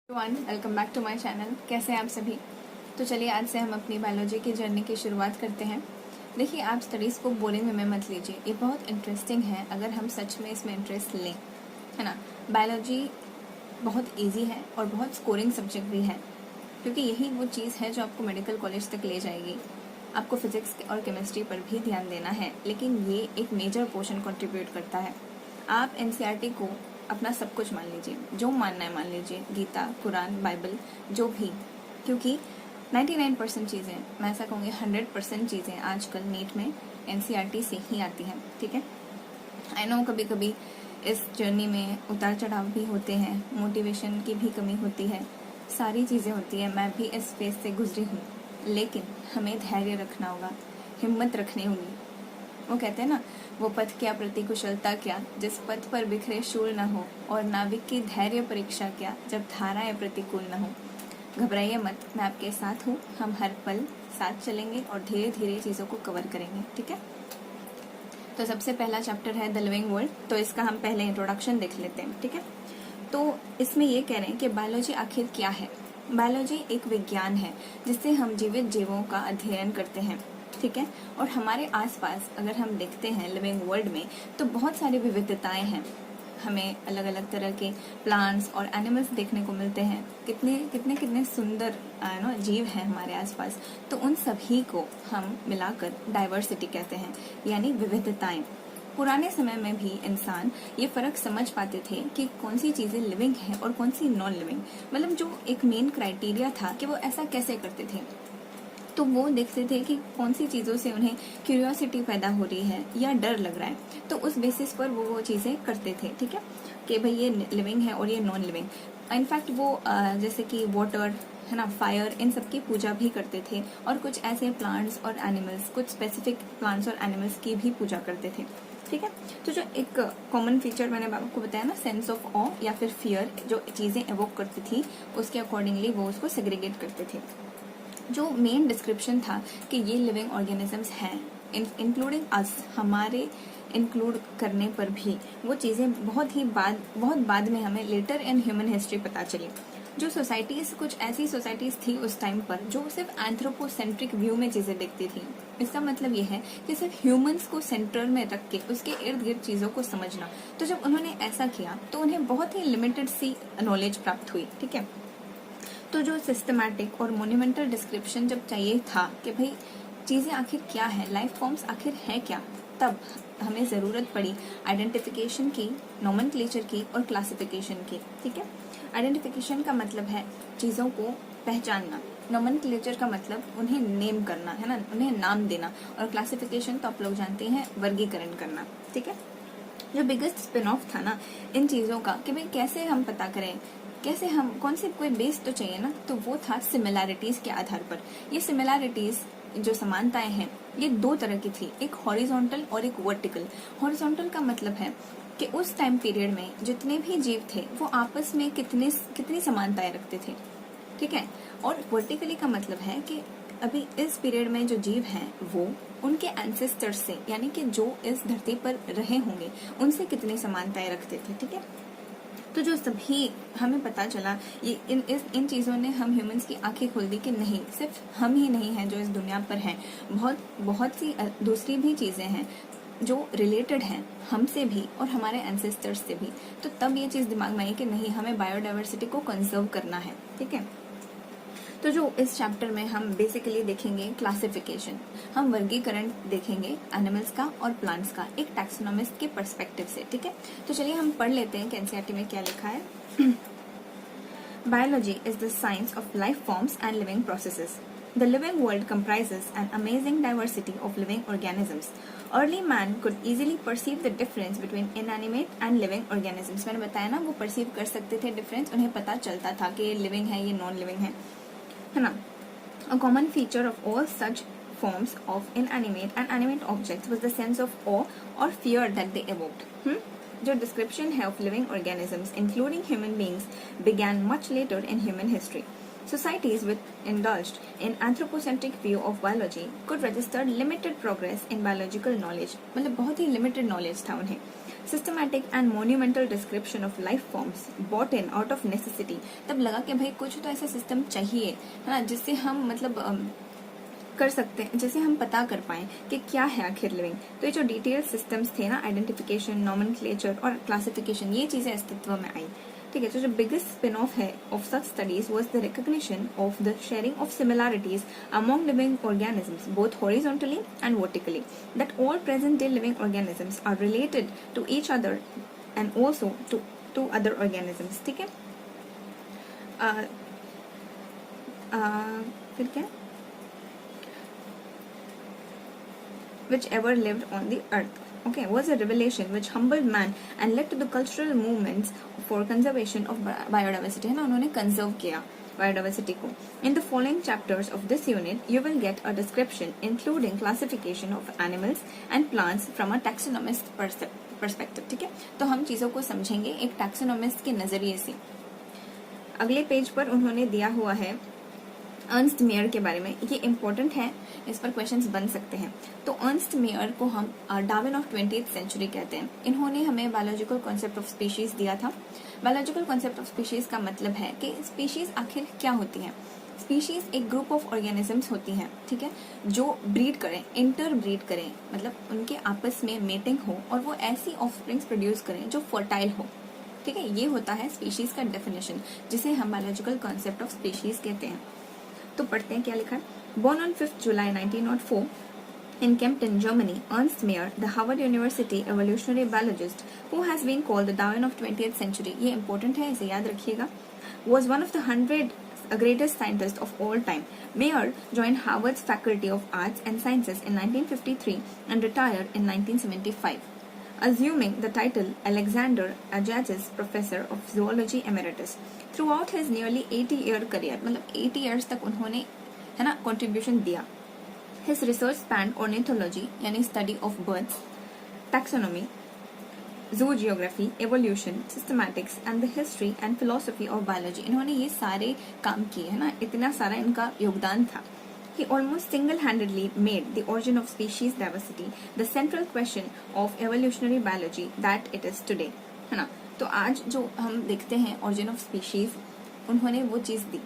Welcome back to my channel. कैसे हैं आप सभी। तो चलिए आज से हम अपनी बायोलॉजी की जर्नी की शुरुआत करते हैं। देखिए, आप स्टडीज़ को बोरिंग वे में मत लीजिए, ये बहुत इंटरेस्टिंग है अगर हम सच में इसमें इंटरेस्ट लें, है ना। बायोलॉजी बहुत इजी है और बहुत स्कोरिंग सब्जेक्ट भी है, क्योंकि यही वो चीज़ है जो आपको मेडिकल कॉलेज तक ले जाएगी। आपको फिजिक्स और केमिस्ट्री पर भी ध्यान देना है, लेकिन ये एक मेजर पोर्शन कंट्रीब्यूट करता है। आप एनसीईआरटी को अपना सब कुछ मान लीजिए, जो मानना है मान लीजिए, गीता, कुरान, बाइबल, जो भी, क्योंकि 99% चीज़ें, मैं ऐसा कहूँगी 100% चीज़ें आजकल नीट में एनसीईआरटी से ही आती हैं। ठीक है, आई नो कभी कभी इस जर्नी में उतार चढ़ाव भी होते हैं, मोटिवेशन की भी कमी होती है, सारी चीज़ें होती है। मैं भी इस फेज से गुजरी हूँ, लेकिन हमें धैर्य रखना होगा, हिम्मत रखनी होगी। वो कहते हैं ना, वो पथ क्या प्रतिकुशलता क्या, जिस पथ पर बिखरे शूल न हो, और नाविक की धैर्य परीक्षा क्या, जब धाराएं प्रतिकूल न हो। घबराइए मत, मैं आपके साथ हूँ, हम हर पल साथ चलेंगे और धीरे धीरे चीज़ों को कवर करेंगे। ठीक है, तो सबसे पहला चैप्टर है द लिविंग वर्ल्ड। तो इसका हम पहले इंट्रोडक्शन देख लेते हैं। ठीक है, तो इसमें ये कह रहे हैं कि बायोलॉजी आखिर क्या है। बायोलॉजी एक विज्ञान है जिससे हम जीवित जीवों का अध्ययन करते हैं। ठीक है, और हमारे आसपास अगर हम देखते हैं लिविंग वर्ल्ड में, तो बहुत सारी विविधताएं हैं। हमें अलग अलग तरह के प्लांट्स और एनिमल्स देखने को मिलते हैं। कितने कितने कितने सुंदर जीव हैं हमारे आसपास। तो उन सभी को हम मिलाकर डाइवर्सिटी कहते हैं, यानी विविधताएं। पुराने समय में भी इंसान ये फर्क समझ पाते थे कि कौन सी चीजें लिविंग है और कौन सी नॉन लिविंग। मतलब जो एक मेन क्राइटेरिया था कि वो ऐसा कैसे करते थे, तो वो देखते थे कि कौन सी चीज़ों से उन्हें क्यूरियोसिटी पैदा हो रही है या डर लग रहा है, तो उस बेसिस पर वो चीज़ें करते थे। ठीक है, कि भाई ये लिविंग है और ये नॉन लिविंग। इनफैक्ट वो जैसे कि वाटर, है ना, फायर, इन सब की पूजा भी करते थे, और कुछ ऐसे प्लांट्स और एनिमल्स, कुछ स्पेसिफिक प्लांट्स और एनिमल्स की भी पूजा करते थे। ठीक है, तो जो एक कॉमन फीचर मैंने आपको बताया ना, सेंस ऑफ ऑ या फिर फियर, जो चीज़ें एवोक करती थी, उसके अकॉर्डिंगली वो उसको सेग्रीगेट करते थे। जो मेन डिस्क्रिप्शन था कि ये लिविंग ऑर्गेनिजम्स हैं, इंक्लूडिंग अस, हमारे इंक्लूड करने पर भी वो चीज़ें बहुत बाद में हमें लेटर इन ह्यूमन हिस्ट्री पता चली। जो सोसाइटीज, कुछ ऐसी सोसाइटीज थी उस टाइम पर जो सिर्फ एंथ्रोपोसेंट्रिक व्यू में चीज़ें देखती थी। इसका मतलब ये है कि सिर्फ ह्यूमंस को सेंटर में रख के उसके इर्द गिर्द चीज़ों को समझना। तो जब उन्होंने ऐसा किया तो उन्हें बहुत ही लिमिटेड सी नॉलेज प्राप्त हुई। ठीक है, तो जो सिस्टमैटिक और मोन्यूमेंटल डिस्क्रिप्शन जब चाहिए था कि भाई चीज़ें आखिर क्या है, लाइफ फॉर्म्स आखिर है क्या, तब हमें ज़रूरत पड़ी आइडेंटिफिकेशन की, नोमेनक्लेचर की और क्लासिफिकेशन की। ठीक है, आइडेंटिफिकेशन का मतलब है चीज़ों को पहचानना, नोमेनक्लेचर का मतलब उन्हें नेम करना, है ना, उन्हें नाम देना, और क्लासिफिकेशन तो आप लोग जानते हैं, वर्गीकरण करना। ठीक है, जो बिगेस्ट स्पिन ऑफ था ना इन चीज़ों का कि भाई कैसे हम पता करें, कैसे हम, कौन से कोई बेस तो चाहिए ना, तो वो था सिमिलैरिटीज के आधार पर। ये सिमिलैरिटीज, जो समानताएं हैं, ये दो तरह की थी, एक हॉरिजॉन्टल और एक वर्टिकल। हॉरिजॉन्टल का मतलब है कि उस टाइम पीरियड में जितने भी जीव थे वो आपस में कितनी समानताएं रखते थे। ठीक है, और वर्टिकली का मतलब है कि अभी इस पीरियड में जो जीव हैं वो उनके एंसेस्टर्स से, यानी कि जो इस धरती पर रहे होंगे, उनसे कितनी समानताएं रखते थे। ठीक है, तो जो सभी हमें पता चला, ये इन चीज़ों ने हम ह्यूमंस की आंखें खोल दी कि नहीं, सिर्फ हम ही नहीं हैं जो इस दुनिया पर हैं, बहुत सी दूसरी भी चीज़ें हैं जो रिलेटेड हैं हमसे भी और हमारे एंसेस्टर्स से भी। तो तब ये चीज़ दिमाग में आई कि नहीं, हमें बायोडाइवर्सिटी को कंजर्व करना है। ठीक है, तो जो इस चैप्टर में हम बेसिकली देखेंगे क्लासिफिकेशन, हम वर्गीकरण देखेंगे एनिमल्स का और प्लांट्स का एक टैक्सोनॉमिस्ट के पर्सपेक्टिव से। ठीक है, तो चलिए हम पढ़ लेते हैं कि एनसीईआरटी में क्या लिखा है। Biology is the science of life forms and living processes. The living world comprises an amazing diversity of living organisms. Early man could easily perceive the difference between inanimate and living organisms. मैंने बताया ना, वो perceive कर सकते थे difference, उन्हें पता चलता था कि ये लिविंग है, ये नॉन लिविंग है ना। A common feature of all such forms of inanimate and animate objects was the sense of awe or fear that they evoked. जो description है of living organisms, including human beings, began much later in human history. Societies which indulged in anthropocentric view of biology could register limited progress in biological knowledge. मतलब बहुत ही limited knowledge था उन्हें. Systematic and monumental description of life forms bought in out of necessity. तब लगा कि भाई कुछ तो ऐसा सिस्टम चाहिए है ना, जिससे हम मतलब कर सकते हैं, जैसे हम पता कर पाएं कि क्या है आखिर लिविंग। तो ये जो डिटेल सिस्टम्स थे ना, आइडेंटिफिकेशन, नॉमेनक्लेचर और क्लासिफिकेशन, ये चीजें अस्तित्व में आई। ठीक है, तो जो बिगेस्ट स्पिन ऑफ है of such studies was the recognition of the sharing of similarities among living organisms both horizontally and vertically, that all present day living organisms are related to each other and also to other organisms. ठीक है, फिर क्या, which ever lived on the earth. Okay, was a revelation which humbled man and led to the cultural movements for conservation of biodiversity. है ना, उन्होंने conserve किया biodiversity को. In the following chapters of this unit, you will get a description including classification of animals and plants from a taxonomist perspective. ठीक है, तो हम चीजों को समझेंगे एक taxonomist के नजरिए से। अगले पेज पर उन्होंने दिया हुआ है अर्नस्ट मेयर के बारे में। ये इंपॉर्टेंट है, इस पर क्वेश्चंस बन सकते हैं। तो अर्नस्ट मेयर को हम डार्विन ऑफ 20th सेंचुरी कहते हैं। इन्होंने हमें बायोलॉजिकल कॉन्सेप्ट ऑफ स्पीशीज दिया था। बायोलॉजिकल कॉन्सेप्ट ऑफ स्पीशीज का मतलब है कि स्पीशीज आखिर क्या होती हैं। स्पीशीज एक ग्रुप ऑफ ऑर्गेनिजम्स होती हैं, ठीक है, जो ब्रीड करें, इंटर ब्रीड करें, मतलब उनके आपस में मेटिंग हो और वो ऐसी ऑफस्प्रिंग्स प्रोड्यूस करें जो फर्टाइल हो। ठीक है, ये होता है स्पीशीज का डेफिनेशन, जिसे हम बायोलॉजिकल कॉन्सेप्ट ऑफ स्पीशीज कहते हैं। तो पढ़ते हैं क्या लिखा है। Born on 5th July 1904 in Kempten, Germany, Ernst Mayr, the Harvard University evolutionary biologist who has been called the Darwin of 20th century, ये important है, इसे याद रखिएगा, was one of the 100 greatest scientists of all time. Mayr joined Harvard's Faculty of Arts and Sciences in 1953 and retired in 1975. Assuming the title Alexander Agassiz Professor of Zoology Emeritus. Throughout his nearly 80-year career, मतलब 80 years तक उन्होंने है ना contribution दिया। His research spanned ornithology यानी study of birds, taxonomy, zoogeography, evolution, systematics and the history and philosophy of biology. इन्होंने ये सारे काम किए है ना, इतना सारा इनका योगदान था। He almost single-handedly made the origin of species diversity the central question of evolutionary biology that it is today. है ना, तो आज जो हम देखते हैं origin of species, उन्होंने वो चीज दी।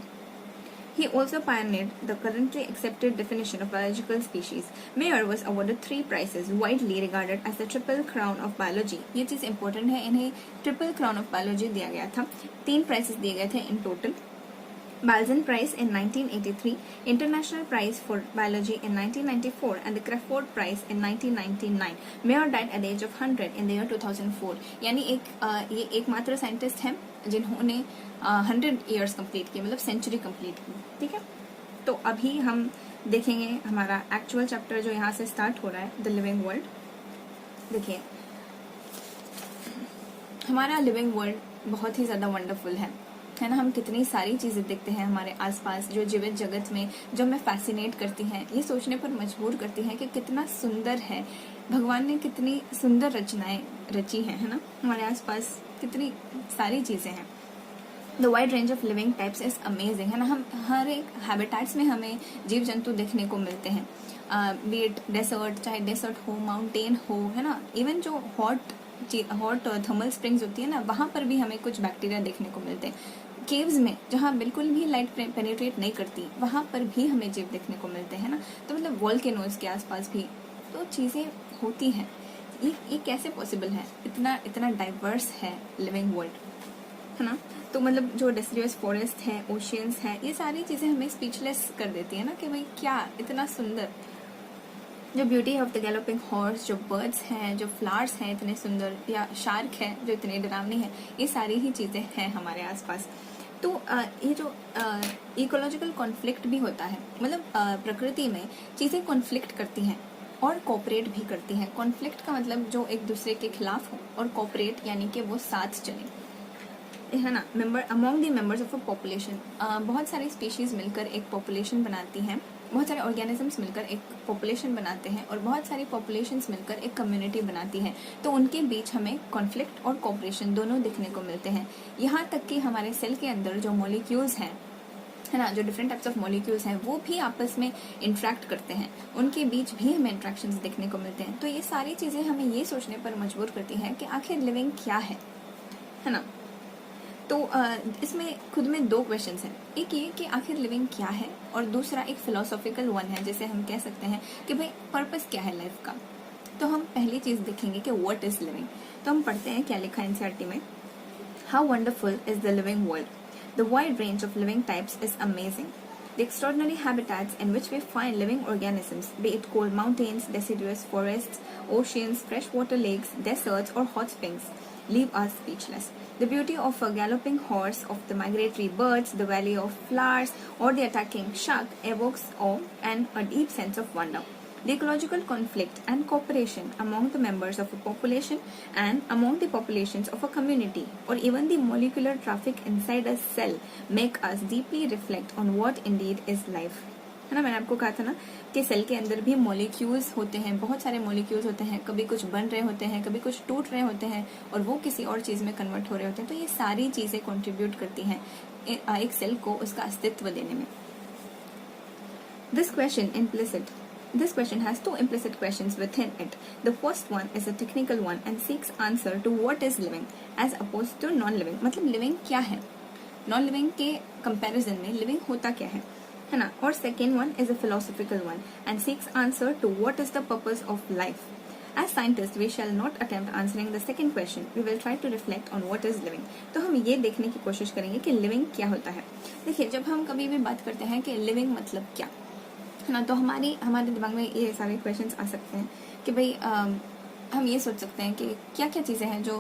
He also pioneered the currently accepted definition of biological species. Mayr was awarded 3 prizes, widely regarded as the Triple Crown of Biology. ये चीज important है, इन्हें Triple Crown of Biology दिया गया था। 3 prizes दिए गए थे in total. Balzan Prize in 1983, International Prize for Biology in 1994, and the Crawford Prize in 1999. Mayr died at the age of 100 in the year 2004. यानी ये एकमात्र साइंटिस्ट हैं जिन्होंने 100 years कंप्लीट किए, मतलब सेंचुरी कंप्लीट की। ठीक है, तो अभी हम देखेंगे हमारा एक्चुअल चैप्टर जो यहाँ से स्टार्ट हो रहा है, द लिविंग वर्ल्ड। देखिए, हमारा लिविंग वर्ल्ड बहुत ही ज़्यादा वंडरफुल है ना। हम कितनी सारी चीज़ें देखते हैं हमारे आसपास जो जीवित जगत में, जो हमें फैसिनेट करती हैं, ये सोचने पर मजबूर करती हैं कि कितना सुंदर है, भगवान ने कितनी सुंदर रचनाएं रची हैं, है ना। हमारे आसपास कितनी सारी चीज़ें हैं। The wide range of living types is amazing, है ना। हम हर एक हैबिटेट्स में हमें जीव जंतु देखने को मिलते हैं, बीट डेसर्ट, चाहे डेसर्ट हो, माउंटेन हो, है ना। इवन जो हॉट थर्मल स्प्रिंग्स होती है ना, वहाँ पर भी हमें कुछ बैक्टीरिया देखने को मिलते हैं। केव्स में जहाँ बिल्कुल भी लाइट पेनिट्रेट नहीं करती, वहाँ पर भी हमें जीव देखने को मिलते हैं ना। तो मतलब वोल्केनोज के आसपास भी तो चीज़ें होती हैं। ये कैसे पॉसिबल है, इतना डाइवर्स है लिविंग वर्ल्ड, है ना। तो मतलब जो डेसिडुअस फॉरेस्ट है, ओशियंस है, ये सारी चीज़ें हमें स्पीचलेस कर देती है ना, कि भाई क्या इतना सुंदर, जो beauty of the galloping horse, जो बर्ड्स हैं, जो फ्लावर्स हैं इतने सुंदर, या शार्क है जो इतने डरावनी है, ये सारी ही चीज़ें हैं हमारे आसपास। तो ये जो इकोलॉजिकल कॉन्फ्लिक्ट भी होता है, मतलब प्रकृति में चीज़ें कॉन्फ्लिक्ट करती हैं और कोऑपरेट भी करती हैं। कॉन्फ्लिक्ट का मतलब जो एक दूसरे के खिलाफ हो, और कोऑपरेट यानी कि वो साथ चले, है ना। Among the members of a population, बहुत सारी स्पीशीज मिलकर एक पॉपुलेशन बनाती हैं, बहुत सारे ऑर्गेनिजम्स मिलकर एक पॉपुलेशन बनाते हैं, और बहुत सारी पॉपुलेशंस मिलकर एक कम्युनिटी बनाती हैं। तो उनके बीच हमें कॉन्फ्लिक्ट और कोऑपरेशन दोनों देखने को मिलते हैं। यहाँ तक कि हमारे सेल के अंदर जो मॉलिक्यूल्स हैं, है ना, जो डिफरेंट टाइप्स ऑफ मॉलिक्यूल्स हैं वो भी आपस में इंटरेक्ट करते हैं, उनके बीच भी हमें इंट्रैक्शंस देखने को मिलते हैं। तो ये सारी चीज़ें हमें ये सोचने पर मजबूर करती हैं कि आखिर लिविंग क्या है ना। तो इसमें खुद में दो क्वेश्चंस हैं, एक ये कि आखिर लिविंग क्या है, और दूसरा एक फिलोसॉफिकल वन है, जैसे हम कह सकते हैं कि भाई पर्पस क्या है लाइफ का। तो हम पहली चीज़ देखेंगे कि व्हाट इज़ लिविंग। तो हम पढ़ते हैं क्या लिखा है एनसीईआरटी में। How wonderful is the living world, the wide range of living types is amazing, the extraordinary habitats in which we find living organisms, be it cold mountains, deciduous forests, oceans, freshwater lakes, deserts, or hot springs, leave us speechless. The beauty of a galloping horse, of the migratory birds, the valley of flowers, or the attacking shark evokes awe and a deep sense of wonder. The ecological conflict and cooperation among the members of a population and among the populations of a community, or even the molecular traffic inside a cell, make us deeply reflect on what indeed is life. है ना, मैंने आपको कहा था ना कि cell के अंदर भी मॉलिक्यूल्स होते हैं, बहुत सारे मॉलिक्यूल्स होते हैं, कभी कुछ बन रहे होते हैं, कभी कुछ टूट रहे होते हैं, और वो किसी और चीज़ में कन्वर्ट हो रहे होते हैं। तो ये सारी चीज़ें कंट्रीब्यूट करती हैं एक सेल को उसका अस्तित्व देने में। This question has two implicit questions within it. The first one is a technical one and seeks answer to what is living as opposed to non-living. मतलब living क्या है, non-living के comparison में living होता क्या है ना। और second one is a philosophical one and seeks answer to what is the purpose of life. As scientists, we shall not attempt answering the second question. We will try to reflect on what is living. तो हम ये देखने की कोशिश करेंगे कि living क्या होता है। देखिए, जब हम कभी भी बात करते हैं कि living मतलब क्या है ना, तो हमारे दिमाग में ये सारे क्वेश्चंस आ सकते हैं कि भाई हम ये सोच सकते हैं कि क्या क्या चीज़ें हैं जो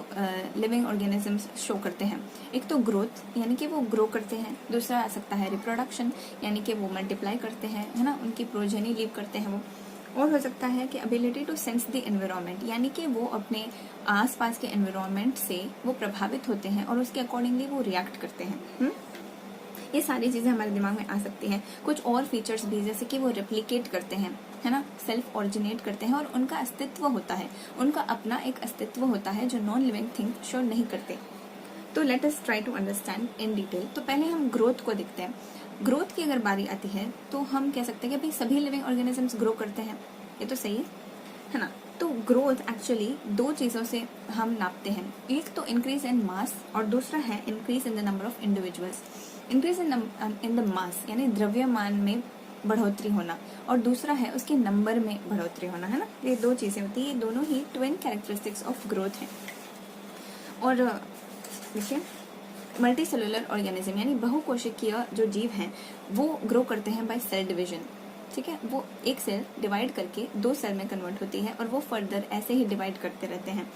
लिविंग ऑर्गेनिजम्स शो करते हैं। एक तो ग्रोथ, यानी कि वो ग्रो करते हैं। दूसरा आ सकता है रिप्रोडक्शन, यानी कि वो मल्टीप्लाई करते हैं, है ना, उनकी प्रोजेनी लीव करते हैं वो। और हो सकता है कि ability to sense the environment, यानी कि वो अपने आसपास के एनवायरनमेंट से वो प्रभावित होते हैं और उसके अकॉर्डिंगली वो रिएक्ट करते हैं। ये सारी चीज़ें हमारे दिमाग में आ सकती हैं। कुछ और फीचर्स भी, जैसे कि वो रेप्लिकेट करते हैं, है ना, सेल्फ ऑरिजिनेट करते हैं, और उनका अस्तित्व होता है, उनका अपना एक अस्तित्व होता है जो नॉन लिविंग थिंग शो नहीं करते। तो let us try to understand in detail. तो पहले हम ग्रोथ को देखते हैं। ग्रोथ की अगर बारी आती है तो हम कह सकते हैं कि भाई सभी लिविंग ऑर्गेनिजम्स ग्रो करते हैं, ये तो सही है ना। तो ग्रोथ एक्चुअली दो चीज़ों से हम नापते हैं, एक तो इंक्रीज इन मास और दूसरा है increase in the number of individuals. Increase in the mass यानी द्रव्यमान में बढ़ोतरी होना, और दूसरा है उसके नंबर में बढ़ोतरी होना, है ना। ये दो चीज़ें होती है, ये दोनों ही ट्विन कैरेक्टरिस्टिक्स ऑफ ग्रोथ हैं। और देखिए, मल्टी सेलुलर ऑर्गेनिज्म यानी बहुकोशिकीय जो जीव हैं वो ग्रो करते हैं बाय सेल डिवीजन। ठीक है, वो एक सेल डिवाइड करके दो सेल में कन्वर्ट होती है और वो फर्दर ऐसे ही डिवाइड करते रहते हैं।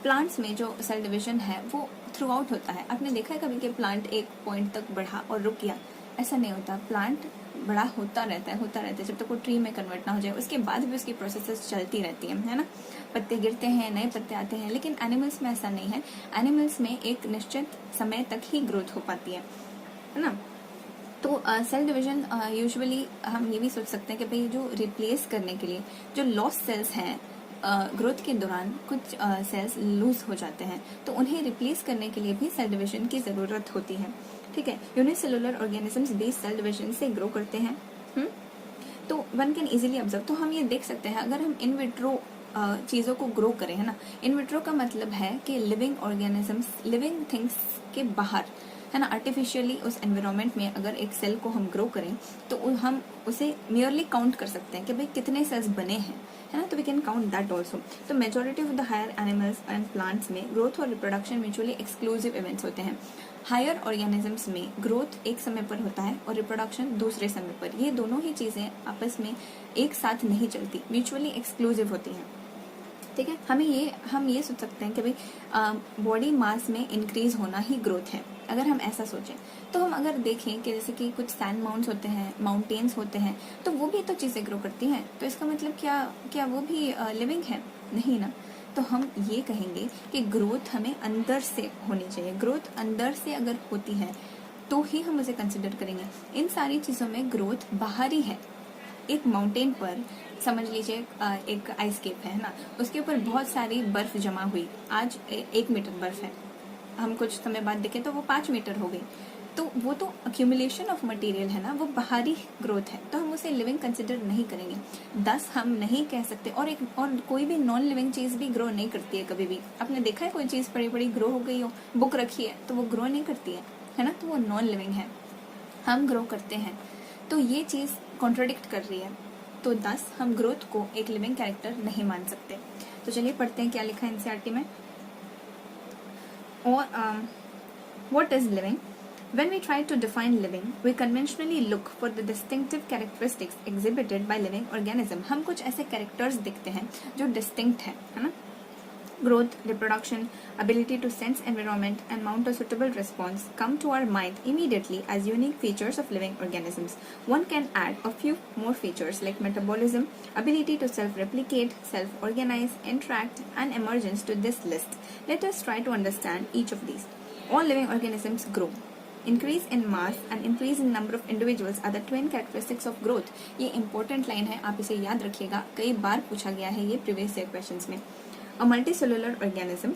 प्लांट्स में जो सेल डिवीजन है वो थ्रू आउट होता है। आपने देखा है कभी कि प्लांट एक पॉइंट तक बढ़ा और रुक गया? ऐसा नहीं होता, प्लांट बड़ा होता रहता है जब तक वो ट्री में कन्वर्ट ना हो जाए। उसके बाद भी उसकी प्रोसेसेस चलती रहती है ना। पत्ते गिरते हैं, नए पत्ते आते हैं, लेकिन एनिमल्स में ऐसा नहीं है। एनिमल्स में एक निश्चित समय तक ही ग्रोथ हो पाती है ना। तो सेल डिवीजन यूजुअली हम ये भी सोच सकते हैं कि भाई जो रिप्लेस करने के लिए जो लॉस्ट सेल्स हैं ग्रोथ के दौरान कुछ सेल्स लूज हो जाते हैं, तो उन्हें रिप्लेस करने के लिए भी सेल डिवीजन की ज़रूरत होती है। ठीक है, यूनिसेलुलर ऑर्गेनिजम्स भी सेल डिवीजन से ग्रो करते हैं। तो वन कैन इजीली ऑब्जर्व। तो हम ये देख सकते हैं, अगर हम इन विट्रो चीज़ों को ग्रो करें, है ना। इन विट्रो का मतलब है कि लिविंग ऑर्गेनिजम्स, लिविंग थिंग्स के बाहर, है ना, आर्टिफिशियली उस एनवायरनमेंट में अगर एक सेल को हम ग्रो करें तो हम उसे मियरली काउंट कर सकते हैं कि भाई कितने सेल्स बने हैं, है ना। तो we can count that also. तो majority of the higher animals and plants में ग्रोथ और रिप्रोडक्शन म्यूचुअली एक्सक्लूसिव इवेंट्स होते हैं। हायर ऑर्गेनिजम्स में ग्रोथ एक समय पर होता है और रिप्रोडक्शन दूसरे समय पर। ये दोनों ही चीज़ें आपस में एक साथ नहीं चलती, म्यूचुअली एक्सक्लूसिव होती हैं। ठीक है, हम ये सोच सकते हैं कि भाई बॉडी मास में इंक्रीज होना ही ग्रोथ है, अगर हम ऐसा सोचें। तो हम अगर देखें कि जैसे कि कुछ सैंड माउंट्स होते हैं, माउंटेन्स होते हैं, तो वो भी तो चीज़ें ग्रो करती हैं। तो इसका मतलब क्या वो भी लिविंग है? नहीं ना। तो हम ये कहेंगे कि ग्रोथ हमें अंदर से होनी चाहिए। ग्रोथ अंदर से अगर होती है तो ही हम उसे कंसिडर करेंगे। इन सारी चीज़ों में ग्रोथ बाहरी है। एक माउंटेन पर समझ लीजिए एक आइस केप है ना, उसके ऊपर बहुत सारी बर्फ जमा हुई। आज 1 मीटर बर्फ है, हम कुछ समय बाद देखें तो वो 5 मीटर हो गई। तो वो तो अक्यूमुलेशन ऑफ मटेरियल है ना, वो बाहरी ग्रोथ है, तो हम उसे लिविंग कंसिडर नहीं करेंगे। दस हम नहीं कह सकते। और कोई भी नॉन लिविंग चीज़ भी ग्रो नहीं करती है कभी भी। आपने देखा है कोई चीज़ बड़ी बड़ी ग्रो हो गई हो, बुक रखी है तो वो ग्रो नहीं करती है ना, तो वो नॉन लिविंग है। हम ग्रो करते हैं, तो ये चीज़ कॉन्ट्रोडिक्ट कर रही है। तो 10 हम ग्रोथ को एक लिविंग कैरेक्टर नहीं मान सकते। तो चलिए पढ़ते हैं क्या लिखा है एनसीईआरटी में। और what is living? When we try to define living, we conventionally look for the distinctive characteristics exhibited by living organism. हम कुछ ऐसे characters देखते हैं जो distinct है ना? Growth, reproduction, ability to sense environment and mount a suitable response come to our mind immediately as unique features of living organisms. One can add a few more features like metabolism, ability to self-replicate, self-organize, interact, and emergence to this list. Let us try to understand each of these. All living organisms grow. Increase in mass and increase in number of individuals are the twin characteristics of growth. ये important line है, आप इसे याद रखिएगा, कई बार पूछा गया है ये previous year questions में. A multicellular organism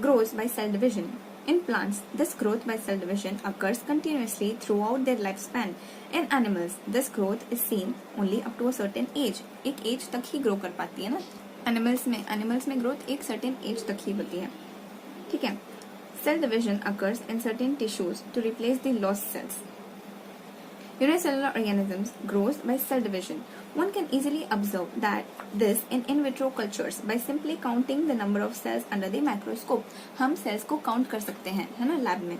grows by cell division. In plants, this growth by cell division occurs continuously throughout their lifespan. In animals, this growth is seen only up to a certain age. एक age तक ही grow कर पाती है ना. Animals में growth एक certain age तक ही होती है, ठीक है. Cell division occurs in certain tissues to replace the lost cells. Unicellular organisms grows by cell division. One can easily observe this in vitro cultures by simply counting the number of cells under the microscope. हम cells को count कर सकते हैं, है ना, lab में.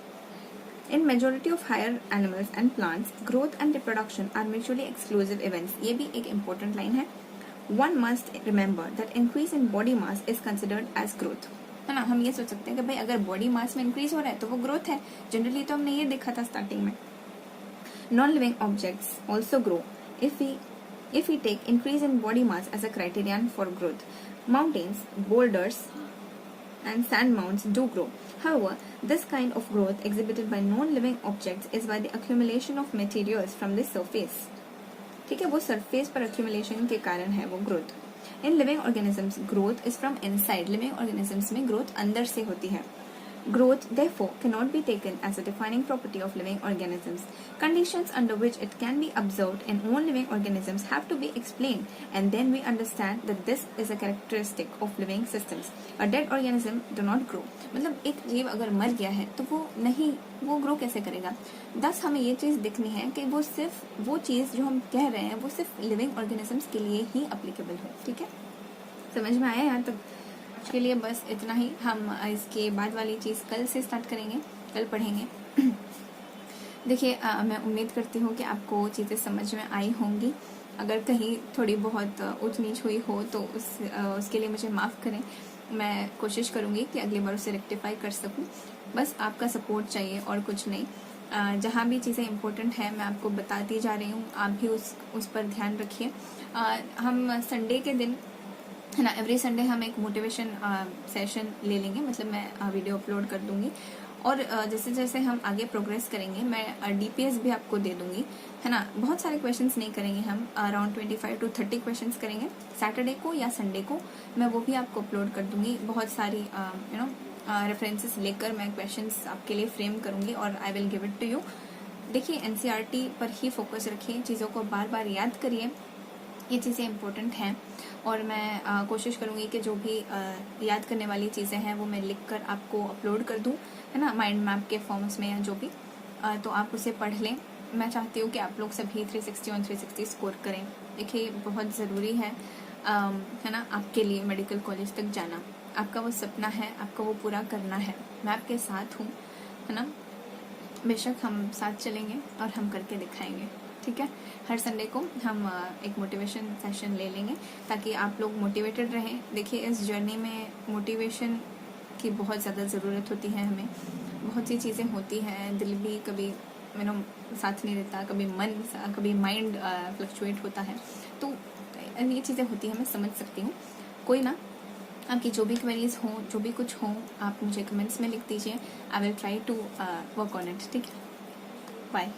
In majority of higher animals and plants, growth and reproduction are mutually exclusive events. ये भी एक important line है. One must remember that increase in body mass is considered as growth. है ना, हम ये सोच सकते हैं कि भाई अगर बॉडी मास में इंक्रीज हो रहा है तो वो ग्रोथ है. जनरली तो हमने ये देखा था स्टार्टिंग में. Non living objects also grow if we take increase in body mass as a criterion for growth. Mountains, boulders and sand mounds do grow. However, this kind of growth exhibited by non-living objects is by the accumulation of materials from the surface. ठीक है, वो surface पर accumulation के कारण है वो growth. In living organisms, growth is from inside. Living organisms में growth अंदर से होती है. Growth, therefore, cannot be taken as a defining property of living organisms. Conditions under which it can be observed in all living organisms have to be explained, and then we understand that this is a characteristic of living systems. A dead organism do not grow. मतलब एक जीव अगर मर गया है तो वो grow कैसे करेगा? thus हमें ये चीज़ देखनी है कि वो सिर्फ वो चीज़ जो हम कह रहे हैं वो सिर्फ लिविंग ऑर्गेनिजम्स के लिए ही अप्लीकेबल हो. ठीक है, समझ में आया यहाँ तक? के लिए बस इतना ही. हम इसके बाद वाली चीज़ कल से स्टार्ट करेंगे, कल पढ़ेंगे. देखिए, मैं उम्मीद करती हूँ कि आपको चीज़ें समझ में आई होंगी. अगर कहीं थोड़ी बहुत ऊंच नीच हुई हो तो उसके लिए मुझे माफ़ करें. मैं कोशिश करूँगी कि अगली बार उसे रेक्टिफाई कर सकूँ. बस आपका सपोर्ट चाहिए और कुछ नहीं. जहाँ भी चीज़ें इम्पोर्टेंट है मैं आपको बताती जा रही हूँ, आप भी उस पर ध्यान रखिए. हम संडे के दिन, है ना, एवरी संडे हम एक मोटिवेशन सेशन ले लेंगे. मतलब मैं वीडियो अपलोड कर दूंगी और जैसे जैसे हम आगे प्रोग्रेस करेंगे मैं डीपीएस भी आपको दे दूंगी, है ना. बहुत सारे क्वेश्चंस नहीं करेंगे हम, अराउंड 25 to 30 क्वेश्चंस करेंगे. सैटरडे को या संडे को मैं वो भी आपको अपलोड कर दूंगी. बहुत सारी रेफरेंसेस लेकर मैं क्वेश्चंस आपके लिए फ्रेम करूंगी और I will give it to you. देखिए, एनसीईआरटी पर ही फोकस रखिए, चीज़ों को बार बार याद करिए, ये चीज़ें इम्पोर्टेंट हैं. और मैं कोशिश करूँगी कि जो भी याद करने वाली चीज़ें हैं वो मैं लिखकर आपको अपलोड कर दूँ, है ना, माइंड मैप के फॉर्म्स में या जो भी. तो आप उसे पढ़ लें. मैं चाहती हूँ कि आप लोग सभी 360 और 360 स्कोर करें. देखिए, बहुत ज़रूरी है ना, आपके लिए मेडिकल कॉलेज तक जाना. आपका वो सपना है, आपको वो पूरा करना है. मैं आपके साथ हूँ, है ना. बेशक हम साथ चलेंगे और हम करके दिखाएंगे. ठीक है, हर संडे को हम एक मोटिवेशन सेशन ले लेंगे ताकि आप लोग मोटिवेटेड रहें. देखिए, इस जर्नी में मोटिवेशन की बहुत ज़्यादा ज़रूरत होती है हमें. बहुत सी चीज़ें होती हैं, दिल भी कभी साथ नहीं देता, कभी माइंड फ्लक्चुएट होता है. तो ये चीज़ें होती हैं, मैं समझ सकती हूँ. कोई ना, आपकी जो भी क्वेरीज हों, जो भी कुछ हों, आप मुझे कमेंट्स में लिख दीजिए. I will try to work on it. ठीक है, बाय.